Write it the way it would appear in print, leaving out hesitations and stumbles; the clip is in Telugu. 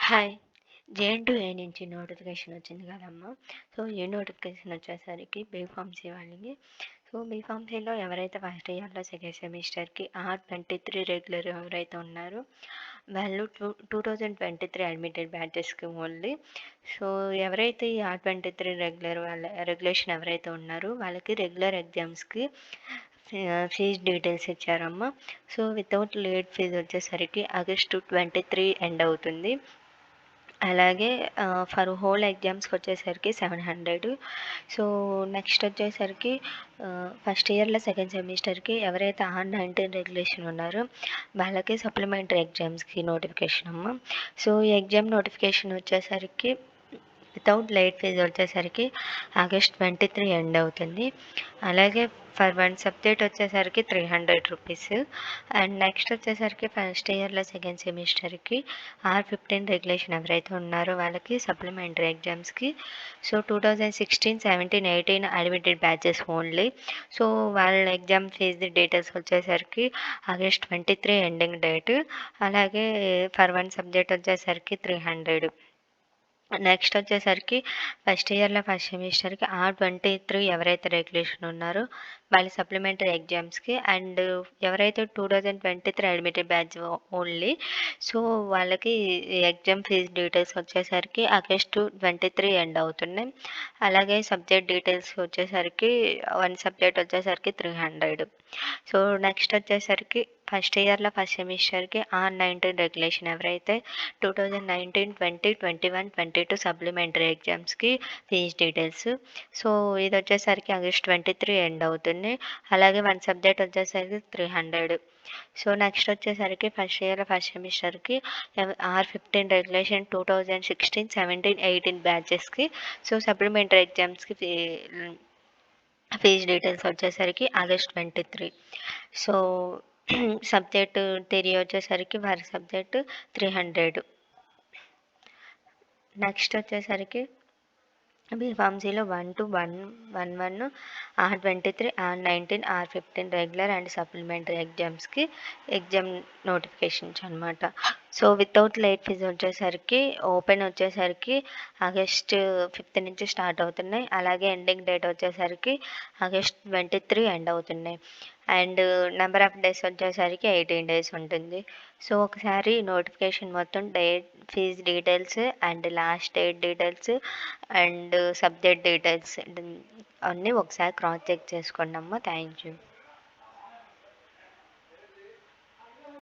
హాయ్. జేఎన్2ఏ నుంచి నోటిఫికేషన్ వచ్చింది కదమ్మా! సో, ఈ నోటిఫికేషన్ వచ్చేసరికి బీఫార్మసీ వాళ్ళకి. సో, బీఫార్మసీలో ఎవరైతే ఫస్ట్ ఇయర్‌లో సెకండ్ సెమిస్టర్‌కి R23 రెగ్యులర్ ఎవరైతే ఉన్నారో వాళ్ళు 2023 అడ్మిటెడ్ బ్యాచెస్‌కి ఓన్లీ. సో, ఎవరైతే ఈ R23 రెగ్యులర్ వాళ్ళ రెగ్యులేషన్ ఎవరైతే ఉన్నారో వాళ్ళకి రెగ్యులర్ ఎగ్జామ్స్‌కి ఫీజ్ డీటెయిల్స్ ఇచ్చారమ్మా. సో, వితౌట్ లేట్ ఫీజ్ వచ్చేసరికి ఆగస్టు 23 ఎండ్ అవుతుంది. అలాగే ఫర్ హోల్ ఎగ్జామ్స్‌కొచ్చేసరికి 700. సో, నెక్స్ట్ వచ్చేసరికి ఫస్ట్ ఇయర్‌లో సెకండ్ సెమిస్టర్‌కి ఎవరైతే R19 రెగ్యులేషన్ ఉన్నారో వాళ్ళకి సప్లిమెంటరీ ఎగ్జామ్స్‌కి నోటిఫికేషన్ అమ్మ. సో, ఈ ఎగ్జామ్ నోటిఫికేషన్ వచ్చేసరికి వితౌట్ లేట్ ఫీజ్ వచ్చేసరికి ఆగస్ట్ 23 ఎండ్ అవుతుంది. అలాగే ఫర్ వన్ సబ్జెక్ట్ వచ్చేసరికి 300 రూపీస్. అండ్ నెక్స్ట్ వచ్చేసరికి ఫస్ట్ ఇయర్‌లో సెకండ్ సెమిస్టర్‌కి R15 రెగ్యులేషన్ ఎవరైతే ఉన్నారో వాళ్ళకి సప్లిమెంటరీ ఎగ్జామ్స్‌కి so 2016, 17, 18 admitted batches only. So, వాళ్ళ ఎగ్జామ్ ఫీజు డీటెయిల్స్ వచ్చేసరికి ఆగస్ట్ 23 ఎండింగ్ డేట్. అలాగే ఫర్ వన్ సబ్జెక్ట్ వచ్చేసరికి 300. నెక్స్ట్ వచ్చేసరికి ఫస్ట్ ఇయర్‌లో ఫస్ట్ సెమిస్టర్‌కి R23 ఎవరైతే రెగ్యులేషన్ ఉన్నారో వాళ్ళ సప్లిమెంటరీ ఎగ్జామ్స్‌కి అండ్ ఎవరైతే 2023 అడ్మిటెడ్ బ్యాచ్ ఓన్లీ. సో, వాళ్ళకి ఎగ్జామ్ ఫీజ్ డీటెయిల్స్ వచ్చేసరికి ఆగస్టు 23 ఎండ్ అవుతున్నాయి. అలాగే సబ్జెక్ట్ డీటెయిల్స్ వచ్చేసరికి వన్ సబ్జెక్ట్ వచ్చేసరికి 300. సో, నెక్స్ట్ వచ్చేసరికి ఫస్ట్ ఇయర్‌లో ఫస్ట్ సెమిస్టర్‌కి R19 రెగ్యులేషన్ ఎవరైతే 2019, 20, 21, 22 సప్లిమెంటరీ ఎగ్జామ్స్‌కి ఫీజ్ డీటెయిల్స్. సో, ఇది వచ్చేసరికి ఆగస్ట్ 23 ఎండ్ అవుతుంది. అలాగే వన్ సబ్జెక్ట్ వచ్చేసరికి 300. సో, నెక్స్ట్ వచ్చేసరికి ఫస్ట్ ఇయర్‌లో ఫస్ట్ సెమిస్టర్‌కి R15 రెగ్యులేషన్ 2016, 17, 18 బ్యాచెస్‌కి సో, సప్లిమెంటరీ ఎగ్జామ్స్‌కి ఫీజ్ డీటెయిల్స్ వచ్చేసరికి ఆగస్ట్ 23. సో, సబ్జెక్ట్ థియరీ వచ్చేసరికి వారి సబ్జెక్ట్ 300. నెక్స్ట్ వచ్చేసరికి బీఫార్మసీలో 1-1, R23, R19, R15 regular and supplementary ఎగ్జామ్స్‌కి ఎగ్జామ్ నోటిఫికేషన్స్ అనమాట. సో, వితౌట్ లేట్ ఫీజ్ వచ్చేసరికి ఓపెన్ వచ్చేసరికి ఆగస్ట్ 5 నుంచి స్టార్ట్ అవుతున్నాయి. అలాగే ఎండింగ్ డేట్ వచ్చేసరికి ఆగస్ట్ 23 ఎండ్ అవుతున్నాయి. అండ్ నెంబర్ ఆఫ్ డేస్ వచ్చేసరికి 18 డేస్ ఉంటుంది. సో, ఒకసారి నోటిఫికేషన్ మొత్తం date, fees details and last date details and subject details అన్నీ ఒకసారి క్రాస్ చెక్ చేసుకోండమ్మా. Thank you.